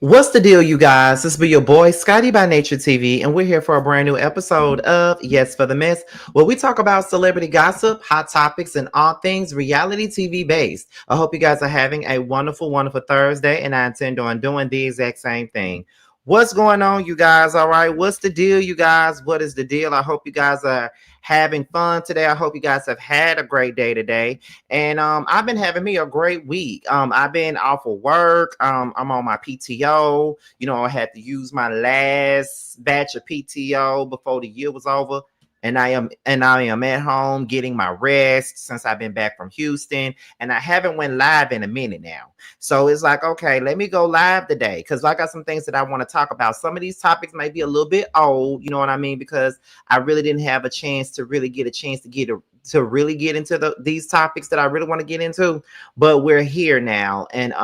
What's the deal, you guys? This be your boy, Scotty by Nature TV, and we're here for a brand new episode of Yes for the Mess, where we talk about celebrity gossip, hot topics, and all things reality TV based. I hope you guys are having a wonderful, wonderful Thursday, and I intend on doing the exact same thing. What's going on, you guys? All right, what's the deal, you guys? What is the deal? I hope you guys are having fun today. I hope you guys have had a great day today. And I've been having me a great week. I've been off of work. I'm on my PTO. You know, I had to use my last batch of PTO before the year was over. And I am at home getting my rest since I've been back from Houston. And I haven't went live in a minute now. So it's like, okay, let me go live today. Because I got some things that I want to talk about. Some of these topics might be a little bit old, you know what I mean? Because I really didn't have a chance to really get into these topics that I really want to get into, but we're here now. And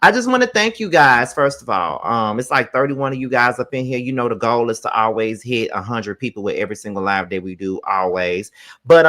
I just want to thank you guys, first of all. It's like 31 of you guys up in here. You know, the goal is to always hit 100 people with every single live that we do, always. But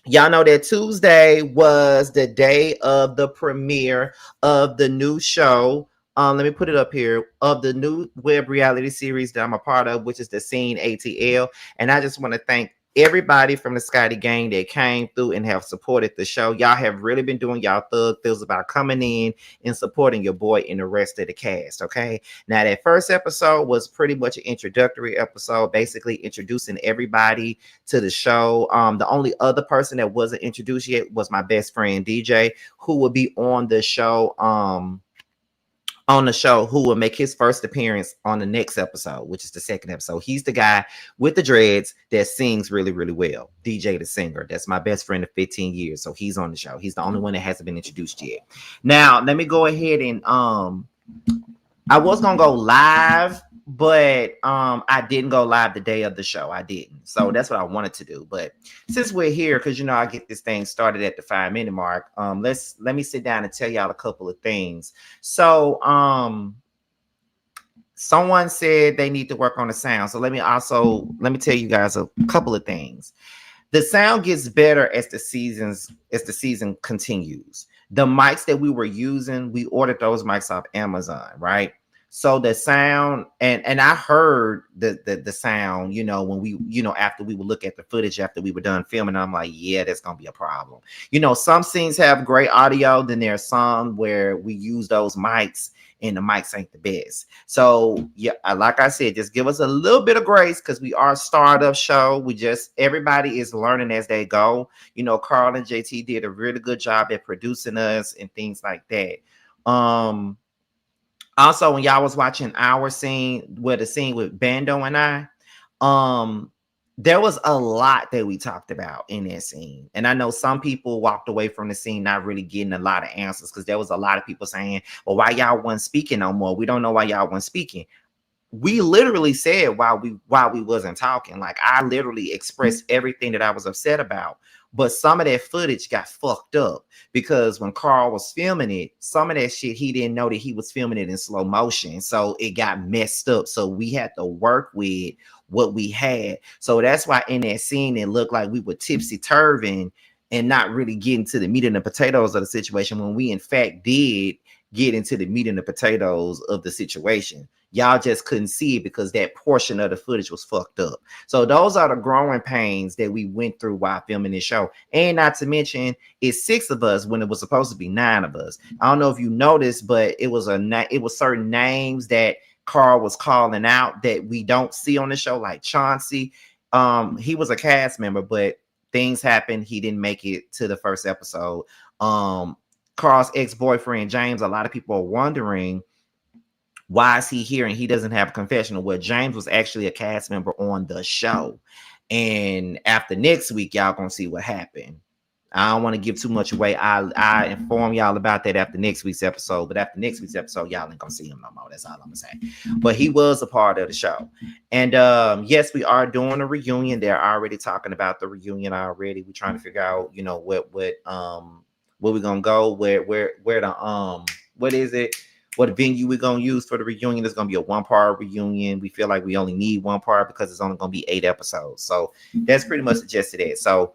y'all know that Tuesday was the day of the premiere of the new show. Let me put it up here, of the new web reality series that I'm a part of, which is the Scene ATL. And I just want to thank everybody from the Scotty gang that came through and have supported the show. Y'all have really been doing y'all thug things about coming in and supporting your boy and the rest of the cast. Okay. Now, that first episode was pretty much an introductory episode, basically introducing everybody to the show. The only other person that wasn't introduced yet was my best friend DJ, who will be on the show, who will make his first appearance on the next episode, which is the second episode. He's the guy with the dreads that sings really, really well. DJ the singer. That's my best friend of 15 years. So he's on the show. He's the only one that hasn't been introduced yet. Now, let me go ahead and I was gonna go live, but I didn't go live the day of the show. I didn't. So that's what I wanted to do. But since we're here, because you know I get this thing started at the 5-minute mark, let me sit down and tell y'all a couple of things. So someone said they need to work on the sound. So let me tell you guys a couple of things. The sound gets better as the season continues. The mics that we were using, we ordered those mics off Amazon, right? So the sound, and I heard the sound, you know, when we, you know, after we would look at the footage after we were done filming, I'm like, yeah, that's gonna be a problem. You know, some scenes have great audio, then there's some where we use those mics and the mics ain't the best. So yeah, like I said, just give us a little bit of grace because we are a startup show. Everybody is learning as they go. You know, Carl and JT did a really good job at producing us and things like that. Also, when y'all was watching our scene, the scene with Bando and I, there was a lot that we talked about in that scene. And I know some people walked away from the scene not really getting a lot of answers because there was a lot of people saying, well, why y'all wasn't speaking no more? We don't know why y'all wasn't speaking. We literally said while we wasn't talking. Like, I literally expressed everything that I was upset about. But some of that footage got fucked up because when Carl was filming it, some of that shit, he didn't know that he was filming it in slow motion. So it got messed up. So we had to work with what we had. So that's why in that scene, it looked like we were tipsy-turving and not really getting to the meat and the potatoes of the situation, when we in fact did get into the meat and the potatoes of the situation. Y'all just couldn't see it because that portion of the footage was fucked up. So those are the growing pains that we went through while filming this show. And not to mention, it's 6 of us when it was supposed to be 9 of us. I don't know if you noticed, but it was certain names that Carl was calling out that we don't see on the show, like Chauncey. He was a cast member, but things happened. He didn't make it to the first episode. Carl's ex-boyfriend, James, a lot of people are wondering, why is he here and he doesn't have a confessional? Well, James was actually a cast member on the show. And after next week, y'all gonna see what happened. I don't want to give too much away. I inform y'all about that after next week's episode. But after next week's episode, y'all ain't gonna see him no more. That's all I'm gonna say. But he was a part of the show. And yes, we are doing a reunion. They're already talking about the reunion already. We're trying to figure out, you know, where we're gonna go, where the what is it? What venue we're gonna use for the reunion. Is gonna be a 1-part reunion. We feel like we only need 1 part because it's only gonna be 8 episodes. So that's pretty much the gist of that. So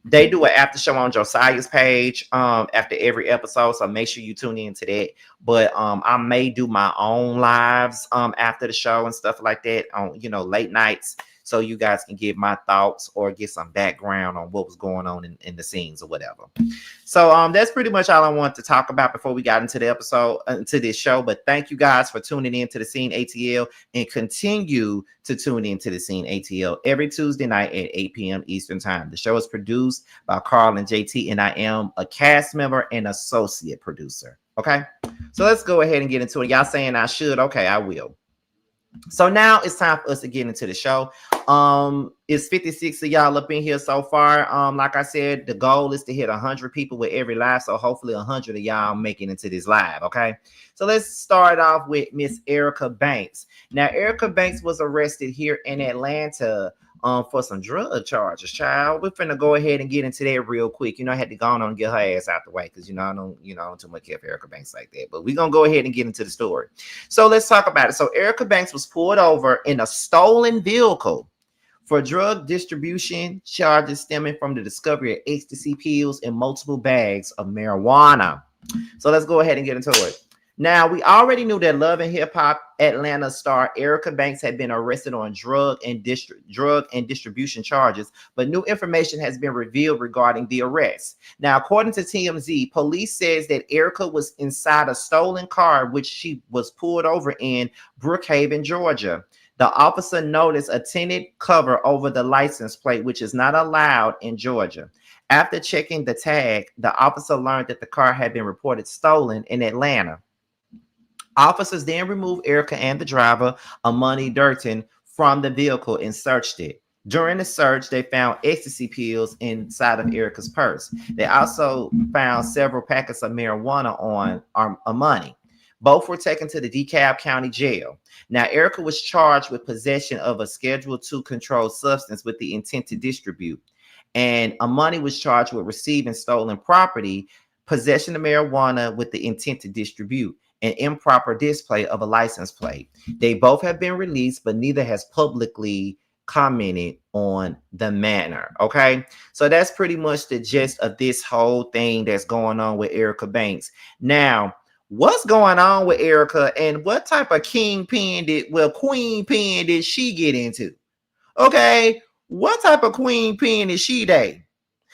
They do an after show on Josiah's page after every episode, so make sure you tune in to that. But I may do my own lives after the show and stuff like that on, you know, late nights, so you guys can give my thoughts or get some background on what was going on in the scenes or whatever. So that's pretty much all I want to talk about before we got into the episode, into this show. But thank you guys for tuning in to the Scene ATL, and continue to tune in to the Scene ATL every Tuesday night at 8 p.m. Eastern Time. The show is produced by Carl and JT, and I am a cast member and associate producer. Okay, so let's go ahead and get into it. Y'all saying I should? Okay, I will. So now it's time for us to get into the show. It's 56 of y'all up in here so far. Like I said, the goal is to hit 100 people with every live, so hopefully 100 of y'all make it into this live. Okay, so let's start off with Miss Lyrica Banks. Now, Lyrica Banks was arrested here in Atlanta for some drug charges. Child, we're finna go ahead and get into that real quick. You know, I had to go on and get her ass out the way because, you know, I don't too much care for Lyrica Banks like that. But we're gonna go ahead and get into the story. So let's talk about it. So Lyrica Banks was pulled over in a stolen vehicle for drug distribution charges stemming from the discovery of ecstasy pills and multiple bags of marijuana. So let's go ahead and get into it. Now, we already knew that Love and Hip Hop Atlanta star Lyrica Banks had been arrested on drug and distribution charges, but new information has been revealed regarding the arrest. Now, according to TMZ, police says that Lyrica was inside a stolen car, which she was pulled over in Brookhaven, Georgia. The officer noticed a tinted cover over the license plate, which is not allowed in Georgia. After checking the tag, the officer learned that the car had been reported stolen in Atlanta. Officers then removed Lyrica and the driver, Amani Durton, from the vehicle and searched it. During the search, they found ecstasy pills inside of Lyrica's purse. They also found several packets of marijuana on Amani. Both were taken to the DeKalb County Jail. Now, Lyrica was charged with possession of a Schedule II controlled substance with the intent to distribute. And Amani was charged with receiving stolen property, possession of marijuana with the intent to distribute, and improper display of a license plate. They both have been released, but neither has publicly commented on the matter. Okay, so that's pretty much the gist of this whole thing that's going on with Lyrica Banks. Now, what's going on with Lyrica, and what type of queen pen did she get into? Okay, what type of queen pen is she dating?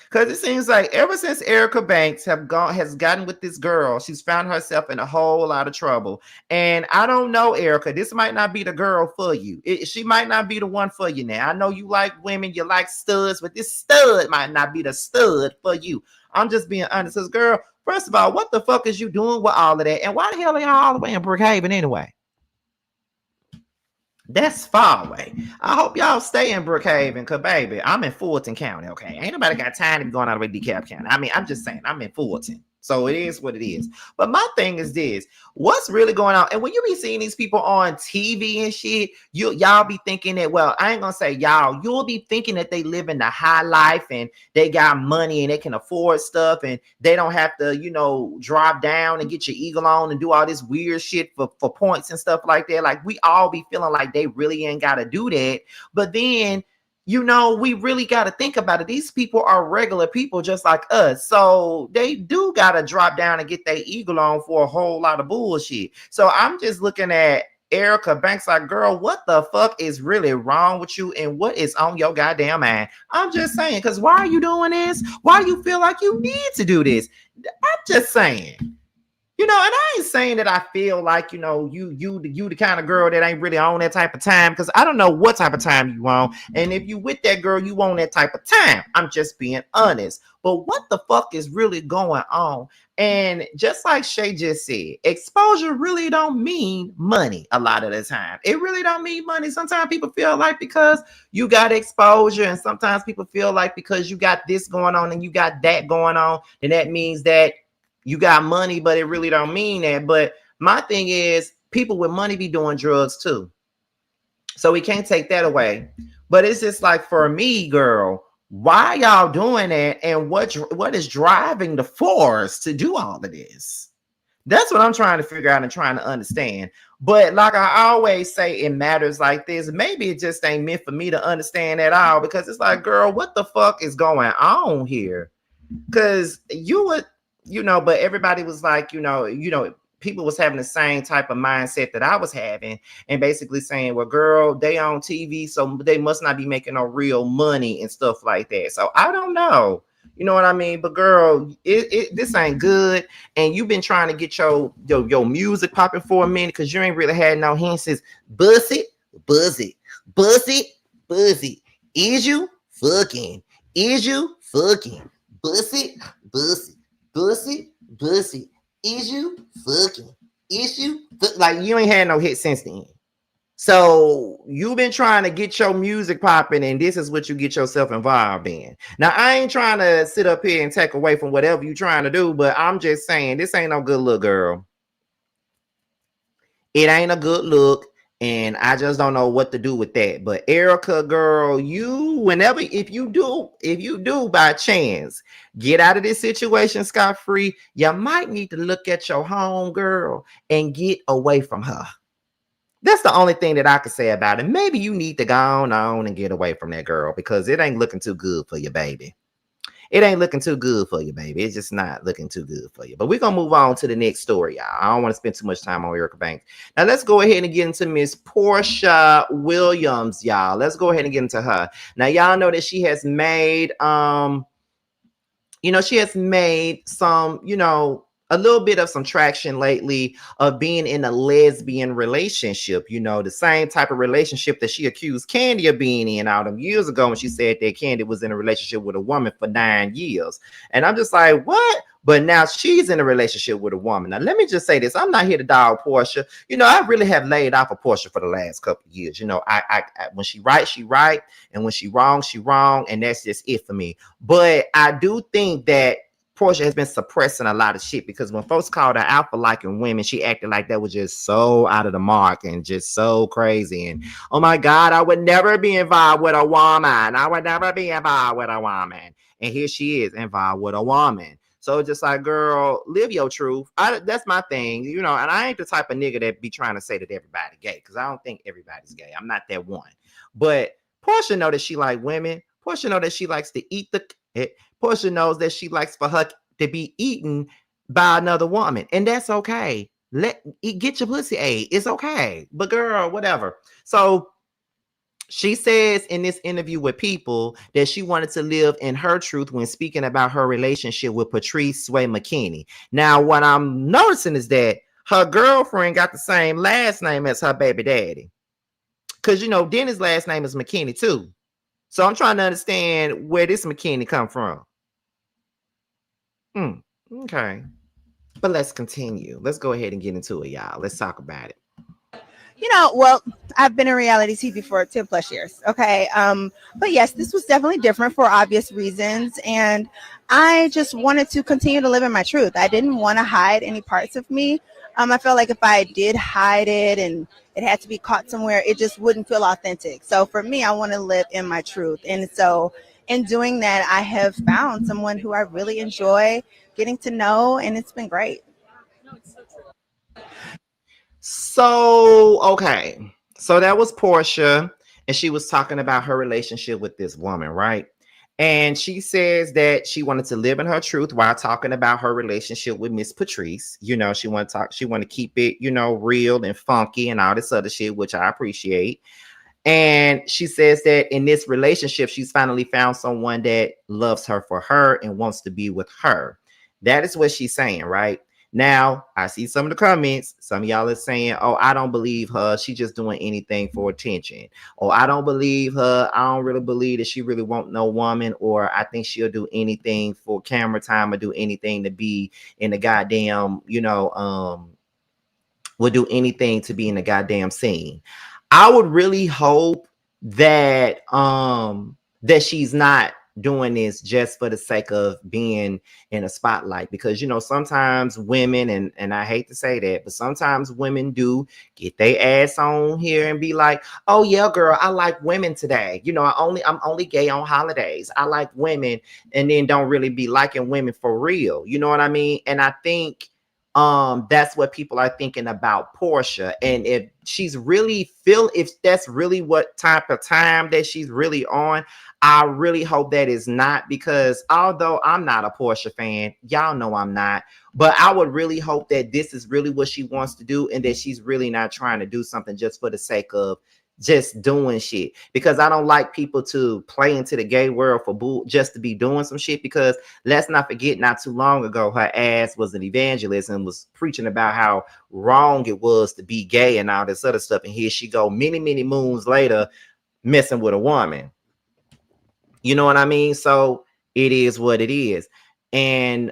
Because it seems like ever since Lyrica Banks has gotten with this girl, she's found herself in a whole lot of trouble. And I don't know, Lyrica, this might not be the girl for you. She might not be the one for you now. I know you like women, you like studs, but this stud might not be the stud for you. I'm just being honest. Because, girl, first of all, what the fuck is you doing with all of that? And why the hell are y'all all the way in Brookhaven anyway? That's far away. I hope y'all stay in Brookhaven, because, baby, I'm in Fulton County, okay? Ain't nobody got time to be going all the way to DeKalb County. I mean, I'm just saying, I'm in Fulton. So it is what it is. But my thing is this. What's really going on? And when you be seeing these people on TV and shit, y'all be thinking that, well, I ain't going to say y'all. You'll be thinking that they live in the high life and they got money and they can afford stuff and they don't have to, drop down and get your eagle on and do all this weird shit for points and stuff like that. Like, we all be feeling like they really ain't got to do that. But then, we really got to think about it. These people are regular people just like us. So they do got to drop down and get their eagle on for a whole lot of bullshit. So I'm just looking at Lyrica Banks like, girl, what the fuck is really wrong with you? And what is on your goddamn mind? I'm just saying, because why are you doing this? Why you feel like you need to do this? I'm just saying. And I ain't saying that I feel like, you the kind of girl that ain't really on that type of time, because I don't know what type of time you on. And if you with that girl, you on that type of time. I'm just being honest. But what the fuck is really going on? And just like Shay just said, exposure really don't mean money a lot of the time. It really don't mean money. Sometimes people feel like because you got exposure, and sometimes people feel like because you got this going on and you got that going on, and that means that you got money, but it really don't mean that. But my thing is, people with money be doing drugs too. So we can't take that away. But it's just like, for me, girl, why y'all doing that? And what is driving the force to do all of this? That's what I'm trying to figure out and trying to understand. But like I always say, in matters like this, maybe it just ain't meant for me to understand at all, because it's like, girl, what the fuck is going on here? Because you would, but everybody was like, people was having the same type of mindset that I was having, and basically saying, well, girl, they on TV, so they must not be making no real money and stuff like that. So I don't know. You know what I mean? But girl, this ain't good. And you've been trying to get your music popping for a minute, because you ain't really had no hints. Since buzz it, buzz it, buzz it, buzz it. Is you fucking? Is you fucking? Buzz it, buzz it, buzz it, buzz it. Is you fucking? Is you like, you ain't had no hit since then? So you've been trying to get your music popping, and this is what you get yourself involved in. Now, I ain't trying to sit up here and take away from whatever you're trying to do, but I'm just saying this ain't no good look, girl. It ain't a good look, and I just don't know what to do with that. But Erica, girl, if you do by chance get out of this situation scot-free, you might need to look at your home girl and get away from her. That's the only thing that I can say about it. Maybe you need to go on and get away from that girl, because it ain't looking too good for you, baby. It ain't looking too good for you, baby. It's just not looking too good for you. But we're going to move on to the next story, y'all. I don't want to spend too much time on Erica Banks. Now, let's go ahead and get into Miss Porsha Williams, y'all. Let's go ahead and get into her. Now, y'all know that she has made, she has made some, a little bit of some traction lately of being in a lesbian relationship, the same type of relationship that she accused Candy of being in all them years ago when she said that Candy was in a relationship with a woman for 9 years. And I'm just like, what? But now she's in a relationship with a woman. Now, let me just say this. I'm not here to dog Porsha. I really have laid off of Porsha for the last couple of years. I when she right, she right. And when she wrong, she wrong. And that's just it for me. But I do think that Porsha has been suppressing a lot of shit, because when folks called her out for liking women, she acted like that was just so out of the mark and just so crazy. And oh my God, I would never be involved with a woman. I would never be involved with a woman. And here she is involved with a woman. So just like, girl, live your truth. That's my thing, and I ain't the type of nigga that be trying to say that everybody gay, because I don't think everybody's gay. I'm not that one. But Porsha know that she like women. Porsha know that she likes to eat Porsha knows that she likes for her to be eaten by another woman, and that's okay. Get your pussy ate. It's okay. But girl, whatever. So she says in this interview with People that she wanted to live in her truth when speaking about her relationship with Patrice Sway McKinney. Now, what I'm noticing is that her girlfriend got the same last name as her baby daddy, because Dennis' last name is McKinney too. So I'm trying to understand where this McKinney come from. Okay. But let's continue. Let's go ahead and get into it, y'all. Let's talk about it. Well, I've been in reality TV for 10 plus years. Okay. But yes, this was definitely different for obvious reasons. And I just wanted to continue to live in my truth. I didn't want to hide any parts of me. I felt like if I did hide it and it had to be caught somewhere, it just wouldn't feel authentic. So for me, I want to live in my truth. And so in doing that, I have found someone who I really enjoy getting to know, and it's been great. So, okay. So that was Porsha, and she was talking about her relationship with this woman, right? And she says that she wanted to live in her truth while talking about her relationship with Miss Patrice. She want to keep it, real and funky and all this other shit, which I appreciate. And she says that in this relationship, she's finally found someone that loves her for her and wants to be with her. That is what she's saying, right? Now, I see some of the comments. Some of y'all are saying, oh, I don't believe her. She's just doing anything for attention. Or I don't believe her. I don't really believe that she really wants no woman. Or I think she'll do anything for camera time or do anything to be in the goddamn, will do anything to be in the goddamn scene. I would really hope that that she's not doing this just for the sake of being in a spotlight, because sometimes women, and I hate to say that, but sometimes women do get their ass on here and be like, oh yeah, girl, I like women today, I'm only gay on holidays, I like women, and then don't really be liking women for real, you know what I mean? And I think that's what people are thinking about Porsha. And if that's really what type of time that she's really on, I really hope that is not, because although I'm not a Porsha fan, y'all know I'm not, but I would really hope that this is really what she wants to do, and that she's really not trying to do something just for the sake of just doing shit. Because I don't like people to play into the gay world for just to be doing some shit. Because let's not forget, not too long ago, her ass was an evangelist and was preaching about how wrong it was to be gay and all this other stuff. And here she go, many moons later, messing with a woman. You know what I mean? So it is what it is. And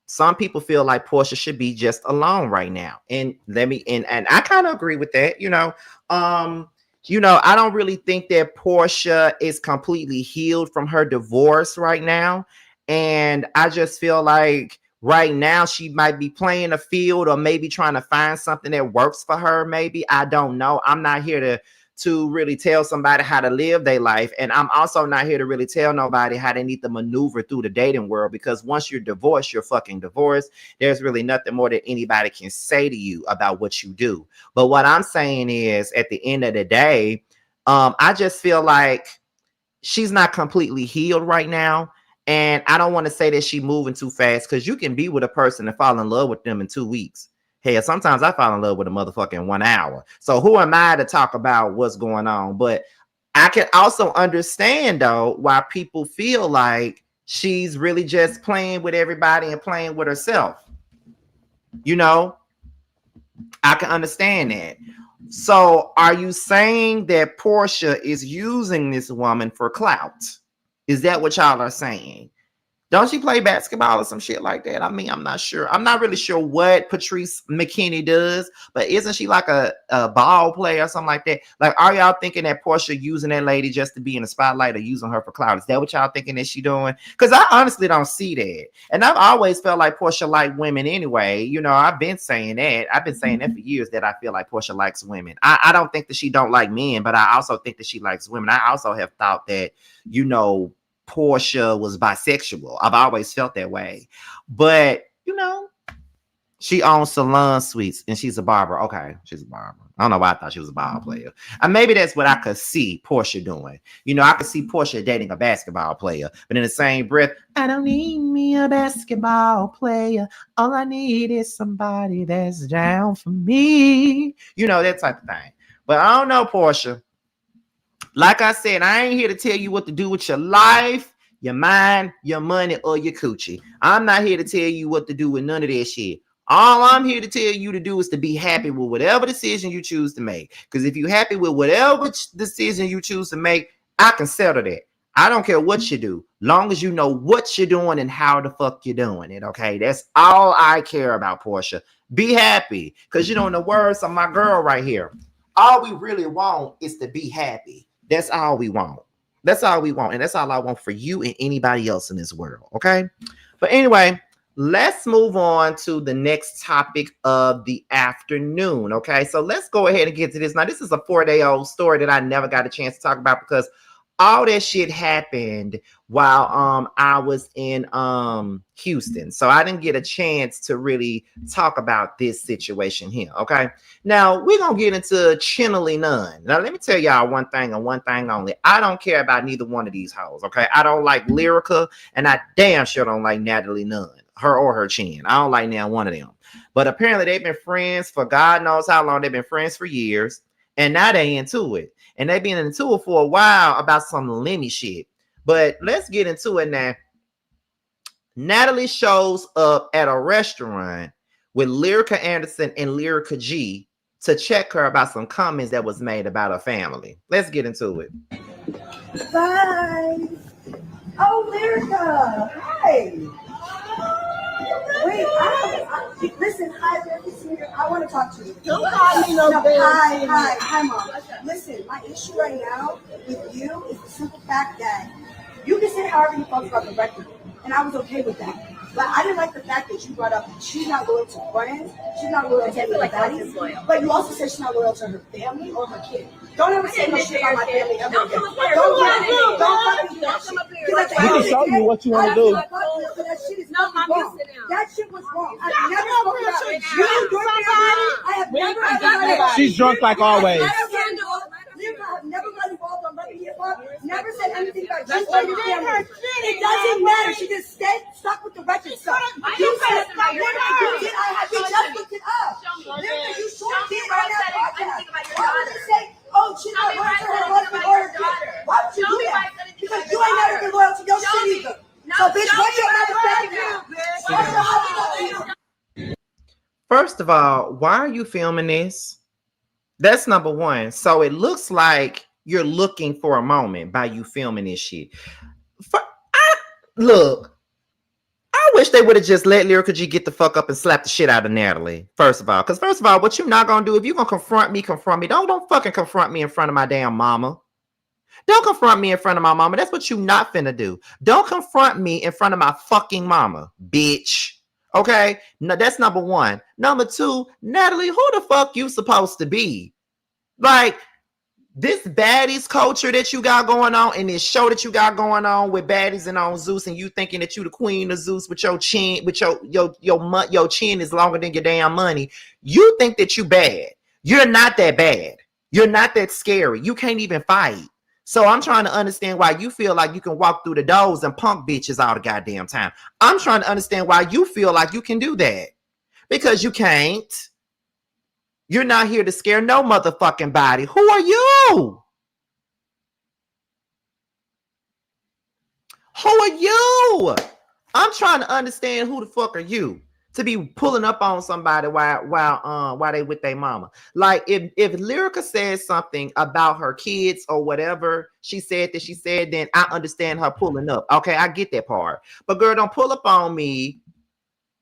some people feel like Porsha should be just alone right now. And and I kind of agree with that, you know. I don't really think that Porsha is completely healed from her divorce right now. And I just feel like right now she might be playing a field, or maybe trying to find something that works for her. Maybe, I don't know. I'm not here to really tell somebody how to live their life. And I'm also not here to really tell nobody how they need to maneuver through the dating world, because once you're divorced, you're fucking divorced. There's really nothing more that anybody can say to you about what you do. But what I'm saying is, at the end of the day, I just feel like she's not completely healed right now. And I don't want to say that she's moving too fast, because you can be with a person and fall in love with them in 2 weeks. Hell, sometimes I fall in love with a motherfucker in 1 hour. So who am I to talk about what's going on? But I can also understand, though, why people feel like she's really just playing with everybody and playing with herself. You know, I can understand that. So are you saying that Porsha is using this woman for clout? Is that what y'all are saying? Don't she play basketball or some shit like that? I mean, I'm not sure. I'm not really sure what Patrice McKinney does, but isn't she like a ball player or something like that? Like, are y'all thinking that Porsha using that lady just to be in the spotlight, or using her for clout? Is that what y'all thinking that she doing? Because I honestly don't see that. And I've always felt like Porsha liked women anyway. You know, I've been saying that. I've been saying that for years, that I feel like Porsha likes women. I don't think that she don't like men, but I also think that she likes women. I also have thought that, you know, Porsha was bisexual. I've always felt that way. But, you know, she owns salon suites and she's a barber. Okay, she's a barber. I don't know why I thought she was a ball player. And maybe that's what I could see Porsha doing. You know, I could see Porsha dating a basketball player, but in the same breath, I don't need me a basketball player. All I need is somebody that's down for me. You know, that type of thing. But I don't know, Porsha. Like I said, I ain't here to tell you what to do with your life, your mind, your money, or your coochie. I'm not here to tell you what to do with none of that shit. All I'm here to tell you to do is to be happy with whatever decision you choose to make. Because if you're happy with whatever decision you choose to make, I can settle that. I don't care what you do, long as you know what you're doing and how the fuck you're doing it, okay? That's all I care about, Porsha. Be happy. Because, you know, in the words of my girl right here, all we really want is to be happy. That's all we want. That's all we want. And that's all I want for you and anybody else in this world. Okay. But anyway, let's move on to the next topic of the afternoon. Okay. So let's go ahead and get to this. Now, this is a 4-day-old story that I never got a chance to talk about, because all that shit happened while I was in Houston. So I didn't get a chance to really talk about this situation here. Okay. Now we're gonna get into Chinely Nunn. Now let me tell y'all one thing and one thing only. I don't care about neither one of these hoes. Okay. I don't like Lyrica, and I damn sure don't like Natalie Nunn, her or her chin. I don't like now one of them. But apparently they've been friends for God knows how long. They've been friends for years. And now they into it. And they've been into it for a while about some Lemmy shit. But let's get into it now. Natalie shows up at a restaurant with Lyrica Anderson and Lyrica G to check her about some comments that was made about her family. Let's get into it. Bye. Oh, Lyrica. Hi. Wait, listen, hi, Lyrica. I want to talk to you. Don't call me no Hi, Mom. Listen, my issue right now with you is the simple fact that you can say however you felt about the record, and I was okay with that. But I didn't like the fact that you brought up she's not loyal to friends, she's not loyal to anybody, but you also said she's not loyal to her family or her kid. Don't ever say no shit about my family ever again. Don't fucking do that shit. We can show you what you want to do. That shit is wrong. That shit was wrong. I've never spoken about you, your family. I have never. She's drunk like always. Lyrica, I've never got involved on Love and Hip Hop. Never said anything about you or your family. It doesn't matter. She just stayed stuck with the wretched stuff. You said, Lyrica, you did. I have just looked it up. Lyrica, you sure did on that podcast. Why would you say, oh, she's not loyal to her husband or her kid? Why would you do that? Because you ain't never been loyal to your shit either. So, bitch, what's your motherfucking now? First of all, why are you filming this? That's number one. So it looks like you're looking for a moment by you filming this shit. Look, I wish they would have just let Lyrica G get the fuck up and slap the shit out of Natalie. First of all, because first of all, what you're not gonna do if you're gonna confront me. Don't fucking confront me in front of my damn mama. Don't confront me in front of my mama. That's what you not finna do. Don't confront me in front of my fucking mama, bitch. Okay, no, that's number one. Number two, Natalie, who the fuck you supposed to be? Like, this baddies culture that you got going on and this show that you got going on with baddies and on Zeus, and you thinking that you the queen of Zeus with your chin, with your chin is longer than your damn money. You think that you bad. You're not that bad. You're not that scary. You can't even fight. So I'm trying to understand why you feel like you can walk through the doors and punk bitches all the goddamn time. I'm trying to understand why you feel like you can do that. Because you can't. You're not here to scare no motherfucking body. Who are you? Who are you? I'm trying to understand who the fuck are you to be pulling up on somebody while they with their mama. Like if Lyrica says something about her kids or whatever she said, then I understand her pulling up. Okay, I get that part. But girl, don't pull up on me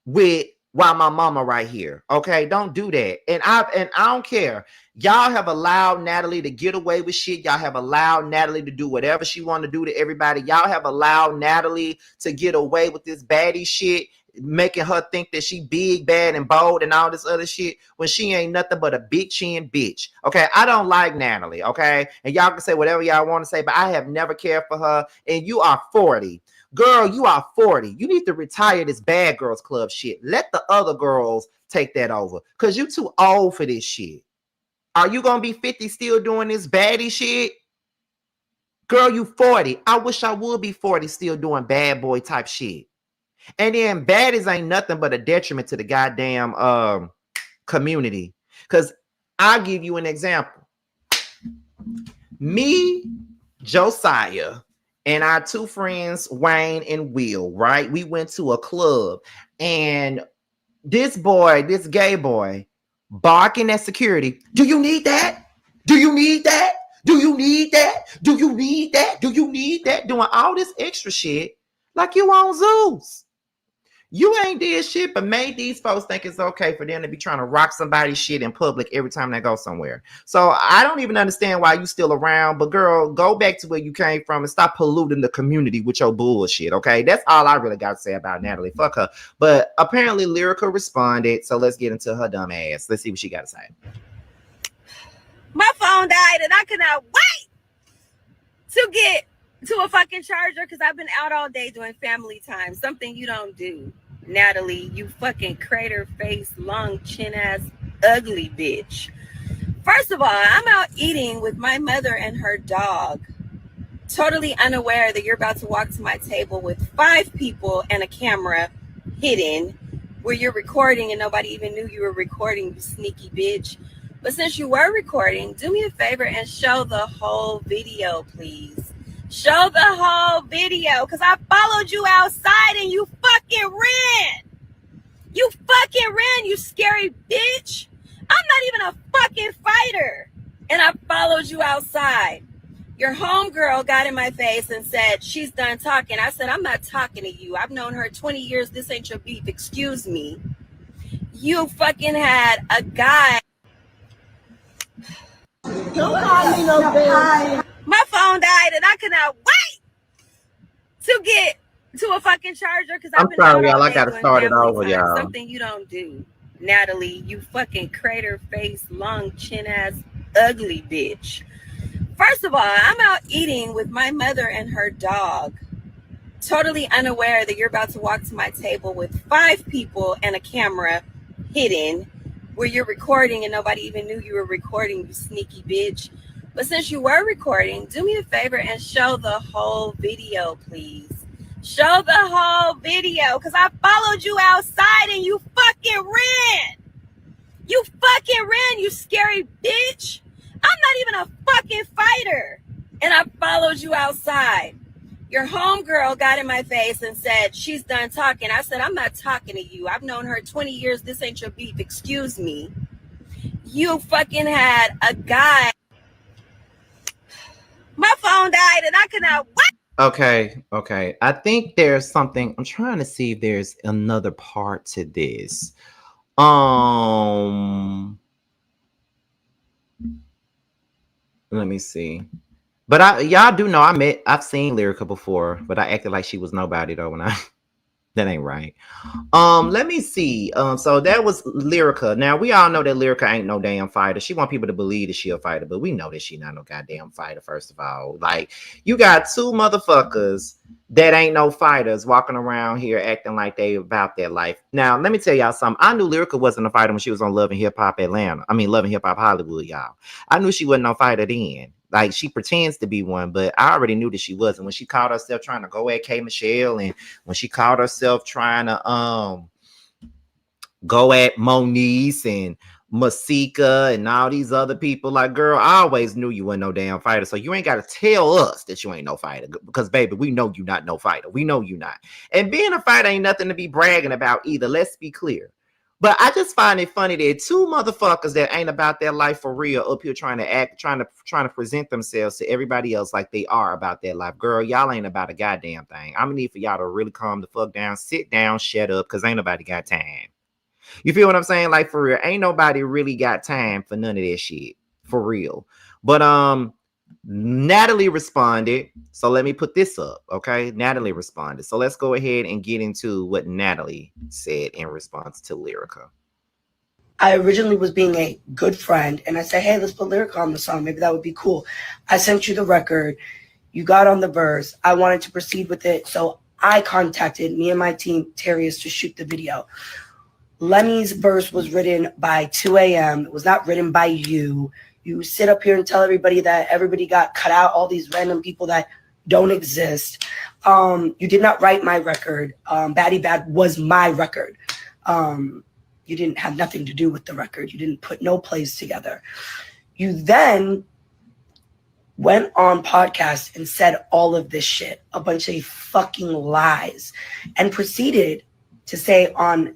with while my mama right here. Okay, don't do that. And I don't care. Y'all have allowed Natalie to get away with shit. Y'all have allowed Natalie to do whatever she want to do to everybody. Y'all have allowed Natalie to get away with this baddie shit, making her think that she big, bad, and bold and all this other shit when she ain't nothing but a big chin bitch. Okay, I don't like Natalie, okay? And y'all can say whatever y'all want to say, but I have never cared for her. And you are 40. Girl, you are 40. You need to retire this bad girls club shit. Let the other girls take that over because you too old for this shit. Are you going to be 50 still doing this baddie shit? Girl, you 40. I wish I would be 40 still doing bad boy type shit. And then baddies ain't nothing but a detriment to the goddamn community. Because I'll give you an example. Me, Josiah, and our two friends, Wayne and Will, right? We went to a club. And this gay boy, barking at security. Do you need that? Do you need that? Do you need that? Do you need that? Do you need that? Doing all this extra shit like you on Zeus. You ain't did shit, but made these folks think it's okay for them to be trying to rock somebody's shit in public every time they go somewhere. So I don't even understand why you still around. But girl, go back to where you came from and stop polluting the community with your bullshit. Okay, that's all I really got to say about Natalie. Fuck her. But apparently Lyrica responded. So let's get into her dumb ass. Let's see what she got to say. My phone died and I could not wait to get to a fucking charger because I've been out all day doing family time. Something you don't do, Natalie, you fucking crater face, long chin ass, ugly bitch. First of all, I'm out eating with my mother and her dog, totally unaware that you're about to walk to my table with 5 people and a camera hidden where you're recording and nobody even knew you were recording, you sneaky bitch. But since you were recording, do me a favor and show the whole video, please. Show the whole video, because I followed you outside and you fucking ran. You fucking ran, you scary bitch. I'm not even a fucking fighter. And I followed you outside. Your homegirl got in my face and said, she's done talking. I said, I'm not talking to you. I've known her 20 years. This ain't your beef. Excuse me. You fucking had a guy. Don't call me no bitch. My phone died and I could not wait to get to a fucking charger because I'm I've been sorry, out y'all. all I day gotta doing start it family over, time. y'all. Something you don't do, Natalie. You fucking crater face, long chin ass, ugly bitch. First of all, I'm out eating with my mother and her dog, totally unaware that you're about to walk to my table with 5 people and a camera hidden where you're recording and nobody even knew you were recording, you sneaky bitch. But since you were recording, do me a favor and show the whole video, please. Show the whole video because I followed you outside and you fucking ran. You fucking ran, you scary bitch. I'm not even a fucking fighter. And I followed you outside. Your homegirl got in my face and said, she's done talking. I said, I'm not talking to you. I've known her 20 years. This ain't your beef. Excuse me. You fucking had a guy. My phone died and I could not wait. Okay. I think there's something. I'm trying to see if there's another part to this. Let me see. But y'all do know I've seen Lyrica before, but I acted like she was nobody though when I that ain't right. Let me see. So that was Lyrica. Now we all know that Lyrica ain't no damn fighter. She want people to believe that she a fighter, but we know that she not no goddamn fighter. First of all, like you got 2 motherfuckers that ain't no fighters walking around here acting like they about their life. Now let me tell y'all something. I knew Lyrica wasn't a fighter when she was on Love and Hip Hop Atlanta. I mean Love and Hip Hop Hollywood, y'all. I knew she wasn't no fighter then. Like she pretends to be one, but I already knew that she wasn't. When she called herself trying to go at K Michelle, and when she called herself trying to go at Monique and Masika and all these other people, like girl, I always knew you weren't no damn fighter. So you ain't got to tell us that you ain't no fighter, because baby, we know you not no fighter. We know you not. And being a fighter ain't nothing to be bragging about either. Let's be clear. But I just find it funny that 2 motherfuckers that ain't about their life for real up here trying to present themselves to everybody else like they are about their life. Girl, y'all ain't about a goddamn thing. I'm gonna need for y'all to really calm the fuck down, sit down, shut up, because ain't nobody got time. You feel what I'm saying? Like for real, ain't nobody really got time for none of that shit. For real. But Natalie responded. So let me put this up. Okay. Natalie responded. So let's go ahead and get into what Natalie said in response to Lyrica. I originally was being a good friend and I said, hey, let's put Lyrica on the song. Maybe that would be cool. I sent you the record. You got on the verse. I wanted to proceed with it. So I contacted me and my team, Terrius, to shoot the video. Lemmy's verse was written by 2 a.m. It was not written by you. You sit up here and tell everybody that everybody got cut out, all these random people that don't exist. You did not write my record. Baddie Bad was my record. You didn't have nothing to do with the record. You didn't put no plays together. You then went on podcast and said all of this shit, a bunch of fucking lies, and proceeded to say on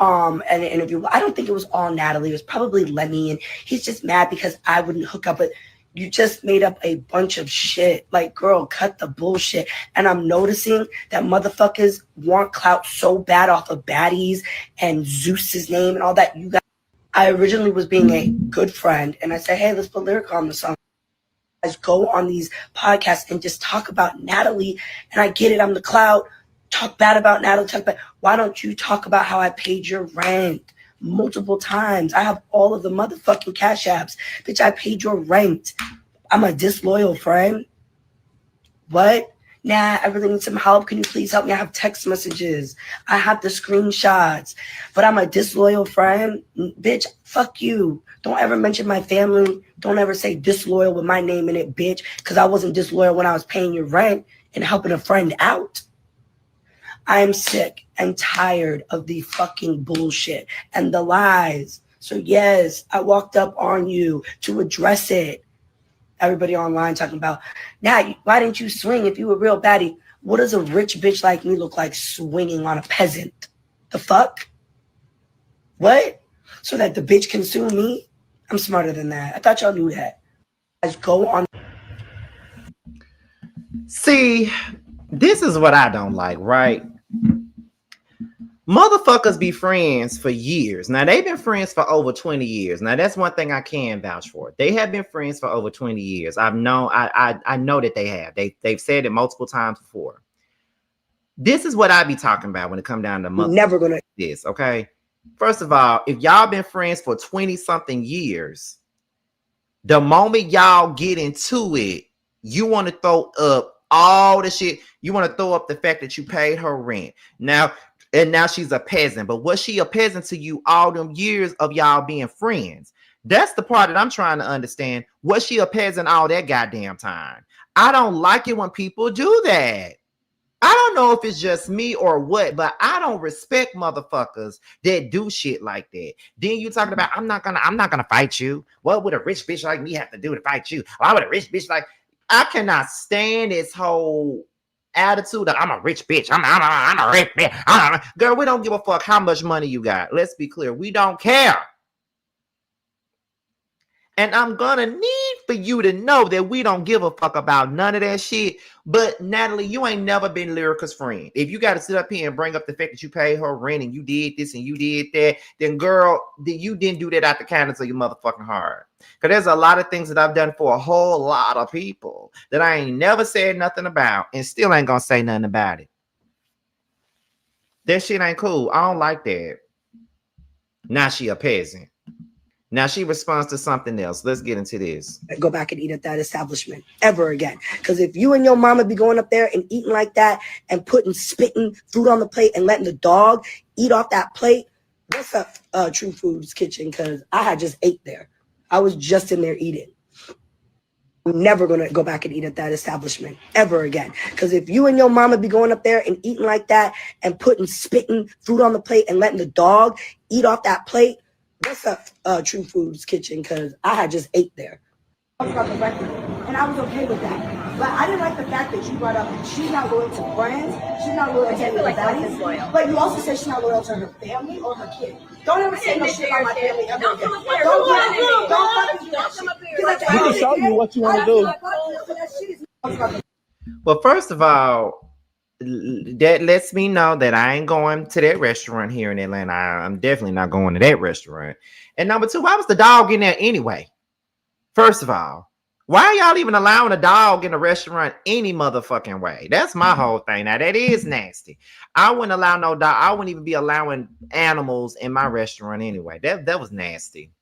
an interview, I don't think it was all Natalie, it was probably Lemmy, and he's just mad because I wouldn't hook up with, you just made up a bunch of shit. Like, girl, cut the bullshit. And I'm noticing that motherfuckers want clout so bad off of baddies and Zeus's name and all that. You guys, I originally was being a good friend and I said, hey, let's put Lyrica on the song. Guys go on these podcasts and just talk about Natalie, and I get it, I'm the clout. Talk bad about Natalie, talk bad. Why don't you talk about how I paid your rent multiple times? I have all of the motherfucking cash apps. Bitch, I paid your rent. I'm a disloyal friend. What? Nah, I really need some help. Can you please help me? I have text messages. I have the screenshots. But I'm a disloyal friend. Bitch, fuck you. Don't ever mention my family. Don't ever say disloyal with my name in it, bitch. Because I wasn't disloyal when I was paying your rent and helping a friend out. I am sick and tired of the fucking bullshit and the lies. So yes, I walked up on you to address it. Everybody online talking about, now, why didn't you swing if you were real baddie? What does a rich bitch like me look like swinging on a peasant? The fuck? What? So that the bitch can sue me? I'm smarter than that. I thought y'all knew that. Guys, go on. See, this is what I don't like, right? Motherfuckers be friends for years. Now, they've been friends for over 20 years. Now, that's one thing I can vouch for. They have been friends for over 20 years. I know that they have. They've said it multiple times before. This is what I be talking about when it come down to Never gonna this, okay? First of all, if y'all been friends for 20 something years, the moment y'all get into it, you want to throw up all the shit. You want to throw up the fact that you paid her rent. Now she's a peasant. But was she a peasant to you all them years of y'all being friends? That's the part that I'm trying to understand. Was she a peasant all that goddamn time? I don't like it when people do that. I don't know if it's just me or what, but I don't respect motherfuckers that do shit like that. Then you talking about I'm not gonna fight you. What would a rich bitch like me have to do to fight you? Why would a rich bitch like I cannot stand this whole attitude that I'm a rich bitch. I'm a rich bitch. Girl, we don't give a fuck how much money you got. Let's be clear. We don't care. And I'm gonna need for you to know that we don't give a fuck about none of that shit. But Natalie, you ain't never been Lyrica's friend. If you got to sit up here and bring up the fact that you paid her rent and you did this and you did that, then girl, you didn't do that out the kindness of your motherfucking heart. Because there's a lot of things that I've done for a whole lot of people that I ain't never said nothing about and still ain't gonna say nothing about it. That shit ain't cool. I don't like that. Now she a peasant. Now she responds to something else. Let's get into this. go back and eat at that establishment ever again. Because if you and your mama be going up there and eating like that and spitting food on the plate and letting the dog eat off that plate, what's up, True Foods Kitchen? Because I had just ate there. I was just in there eating. I'm never going to go back and eat at that establishment ever again. Because if you and your mama be going up there and eating like that and spitting food on the plate and letting the dog eat off that plate, what's up, True Foods Kitchen? Because I had just ate there. And I was okay with that. But I didn't like the fact that you brought up she's not loyal to friends. She's not loyal to anybody. But you also said she's not loyal to her family or her kid. Don't ever say no shit about my family ever again. Don't do that shit. We can show you what you want to do. Well, first of all, that lets me know that I ain't going to that restaurant here in Atlanta. I'm definitely not going to that restaurant. And number two, why was the dog in there anyway? First of all, why are y'all even allowing a dog in a restaurant any motherfucking way? That's my whole thing. Now, that is nasty. I wouldn't allow no dog. I wouldn't even be allowing animals in my restaurant anyway. That was nasty.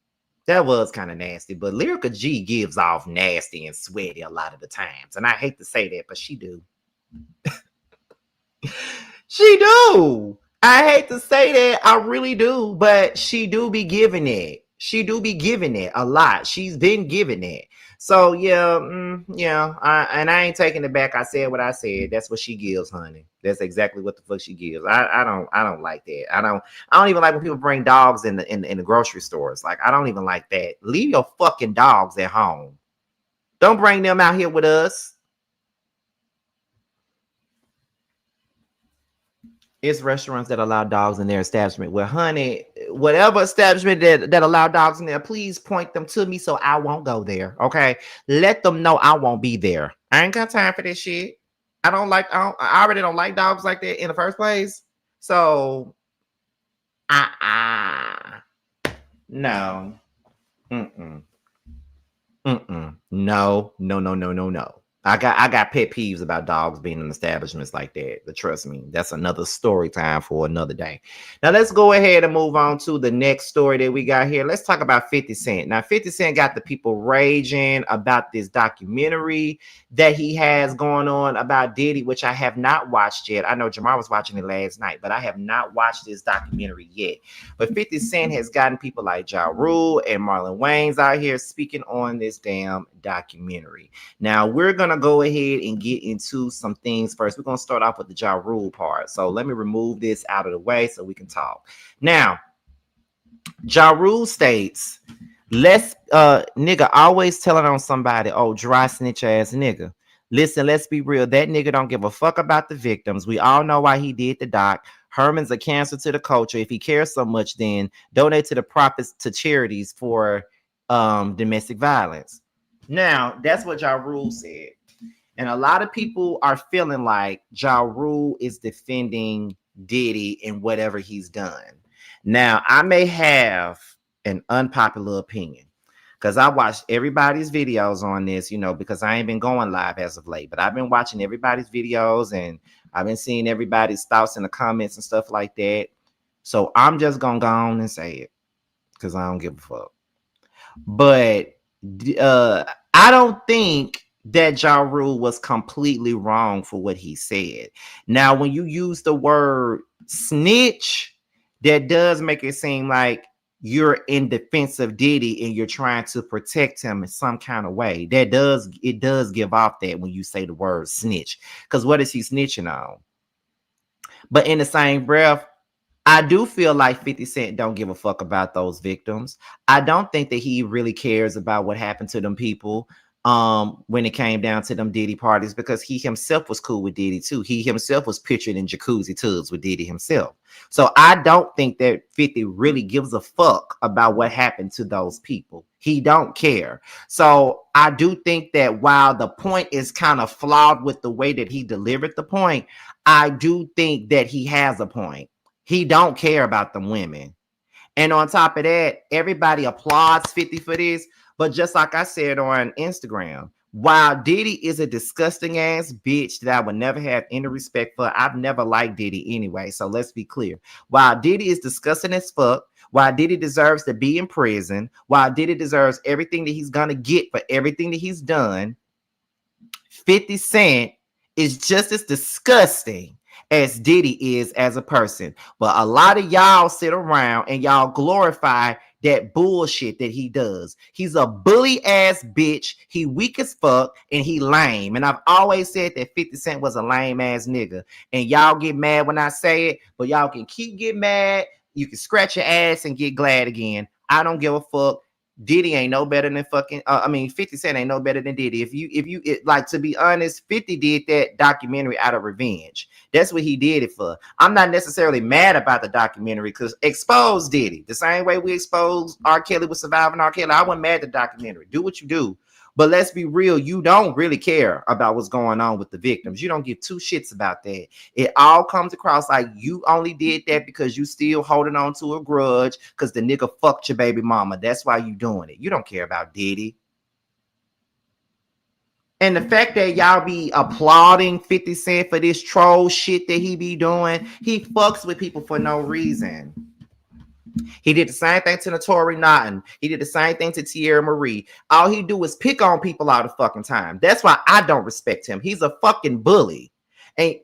That was kind of nasty. But Lyrica G gives off nasty and sweaty a lot of the times. And I hate to say that, but she do. She do. I hate to say that. I really do. But she do be giving it. She do be giving it a lot. She's been giving it. So yeah, I ain't taking it back. I said what I said. That's what she gives, honey. That's exactly what the fuck she gives. I don't like that. I don't even like when people bring dogs in the grocery stores. Like, I don't even like that. Leave your fucking dogs at home. Don't bring them out here with us. It's restaurants that allow dogs in their establishment. Well, honey, whatever establishment that allow dogs in there, please point them to me so I won't go there. Okay, let them know I won't be there. I ain't got time for this shit. I already don't like dogs like that in the first place. So, no, no. I got pet peeves about dogs being in establishments like that. But trust me, that's another story time for another day. Now let's go ahead and move on to the next story that we got here. Let's talk about 50 Cent. Now 50 Cent got the people raging about this documentary that he has going on about Diddy, which I have not watched yet. I know Jamar was watching it last night, but I have not watched this documentary yet. But 50 Cent has gotten people like Ja Rule and Marlon Wayans out here speaking on this damn documentary. Now we're gonna go ahead and get into some things first. We're gonna start off with the Ja Rule part. So let me remove this out of the way so we can talk. Now, Ja Rule states, nigga always telling on somebody, oh, dry snitch ass nigga. Listen, let's be real. That nigga don't give a fuck about the victims. We all know why he did the doc. Herman's a cancer to the culture. If he cares so much, then donate to the profits to charities for domestic violence. Now, that's what Ja Rule said. And a lot of people are feeling like Ja Rule is defending Diddy and whatever he's done. Now, I may have an unpopular opinion because I watched everybody's videos on this, because I ain't been going live as of late, but I've been watching everybody's videos and I've been seeing everybody's thoughts in the comments and stuff like that. So I'm just gonna go on and say it because I don't give a fuck. But I don't think that Ja Rule was completely wrong for what he said. Now, when you use the word snitch, that does make it seem like you're in defense of Diddy and you're trying to protect him in some kind of way. It does give off that when you say the word snitch, because what is he snitching on? But in the same breath, I do feel like 50 Cent don't give a fuck about those victims. I don't think that he really cares about what happened to them people when it came down to them Diddy parties, because he himself was cool with Diddy too. He himself was pictured in jacuzzi tubs with Diddy himself. So I don't think that 50 really gives a fuck about what happened to those people. He don't care. So I do think that while the point is kind of flawed with the way that he delivered the point, I do think that he has a point. He don't care about them women. And on top of that, everybody applauds 50 for this. But just like I said on Instagram, while Diddy is a disgusting ass bitch that I would never have any respect for, I've never liked Diddy anyway. So let's be clear. While Diddy is disgusting as fuck, while Diddy deserves to be in prison, while Diddy deserves everything that he's going to get for everything that he's done, 50 Cent is just as disgusting as Diddy is as a person. But a lot of y'all sit around and y'all glorify that bullshit that he does. He's a bully ass bitch. He weak as fuck and he lame. And I've always said that 50 Cent was a lame ass nigga. And y'all get mad when I say it, but y'all can keep getting mad. You can scratch your ass and get glad again. I don't give a fuck. Diddy ain't no better than 50 Cent ain't no better than Diddy. If you like, to be honest, 50 did that documentary out of revenge. That's what he did it for. I'm not necessarily mad about the documentary because expose Diddy the same way we exposed R. Kelly with Surviving R. Kelly. I wasn't mad at the documentary. Do what you do. But let's be real, you don't really care about what's going on with the victims. You don't give two shits about that. It all comes across like you only did that because you still holding on to a grudge because the nigga fucked your baby mama. That's why you doing it. You don't care about Diddy. And the fact that y'all be applauding 50 Cent for this troll shit that he be doing, he fucks with people for no reason. He did the same thing to Notori Nunn. He did the same thing to Tierra Marie. All he do is pick on people all the fucking time. That's why I don't respect him. He's a fucking bully. And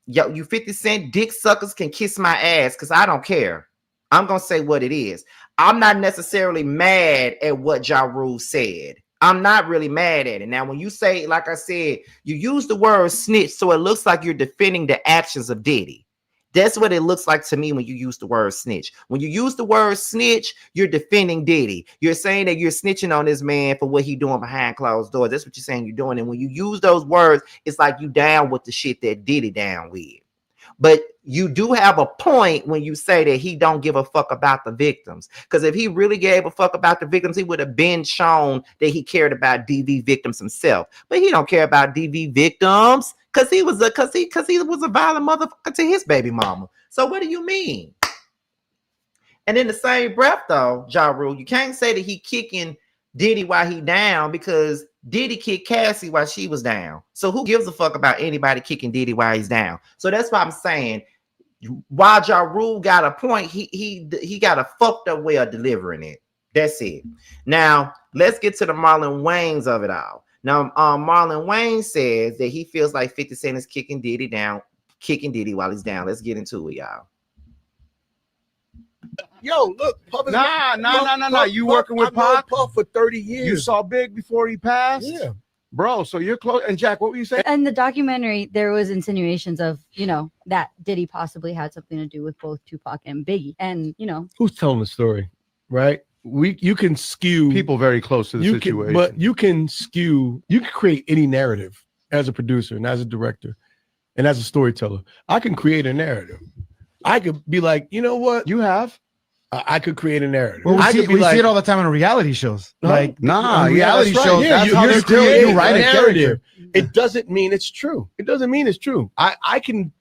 yo, you 50 Cent dick suckers can kiss my ass because I don't care. I'm going to say what it is. I'm not necessarily mad at what Ja Rule said. I'm not really mad at it. Now, when you say, like I said, you use the word snitch, so it looks like you're defending the actions of Diddy. That's what it looks like to me when you use the word snitch. When you use the word snitch, you're defending Diddy. You're saying that you're snitching on this man for what he doing behind closed doors. That's what you're saying you're doing. And when you use those words, it's like you down with the shit that Diddy down with. But you do have a point when you say that he don't give a fuck about the victims. Because if he really gave a fuck about the victims, he would have been shown that he cared about DV victims himself. But he don't care about DV victims because he was a violent motherfucker to his baby mama. So what do you mean? And in the same breath, though, Ja Rule, you can't say that he kicking Diddy while he down because Diddy kicked Cassie while she was down. So who gives a fuck about anybody kicking Diddy while he's down? So that's why I'm saying, while Ja Rule got a point, he got a fucked up way of delivering it. That's it. Now let's get to the Marlon Wayans of it all. Now, Marlon Wayans says that he feels like 50 Cent is kicking Diddy while he's down. Let's get into it, y'all. Yo, look, Puff is Nah. You working with Puff for 30 years. You saw Big before he passed? Yeah. Bro, so you're close. And Jack, what were you saying? In the documentary, there was insinuations of, that Diddy possibly had something to do with both Tupac and Biggie. And, Who's telling the story, right? You can skew People very close to the situation. But you can create any narrative as a producer and as a director and as a storyteller. I can create a narrative. I could be like, you know what? You have? I could create a narrative. Well, we see it all the time in reality shows. Reality shows. Yeah, That's you write a narrative. It doesn't mean it's true. It doesn't mean it's true. I can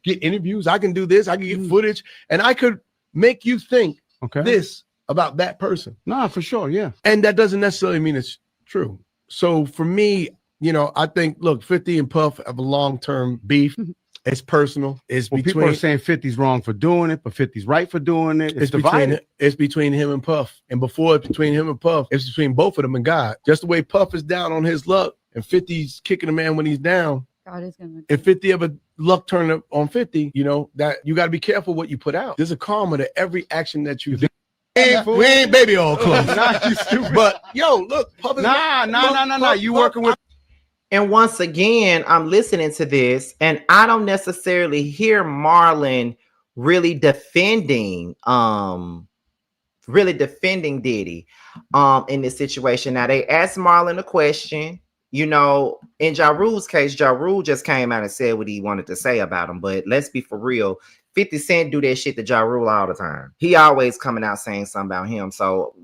get interviews. I can do this. I can get footage, and I could make you think this about that person. Nah, for sure. Yeah. And that doesn't necessarily mean it's true. So for me, I think, look, 50 and Puff have a long-term beef. It's personal. It's well, between. People are saying 50's wrong for doing it, but 50's right for doing it. It's between divided. it's between him and Puff. And before it's between him and Puff, it's between both of them and God. Just the way Puff is down on his luck and 50's kicking a man when he's down. God is gonna. If 50 ever luck turn up on 50, you know that you got to be careful what you put out. There's a karma to every action that you do. We ain't baby all close. Nah, you stupid. But yo, look, Puff is nah. You working with. And once again, I'm listening to this, and I don't necessarily hear Marlon really defending Diddy in this situation. Now they asked Marlon a question. You know, in Ja Rule's case, Ja Rule just came out and said what he wanted to say about him. But let's be for real. 50 Cent do that shit to Ja Rule all the time. He always coming out saying something about him. So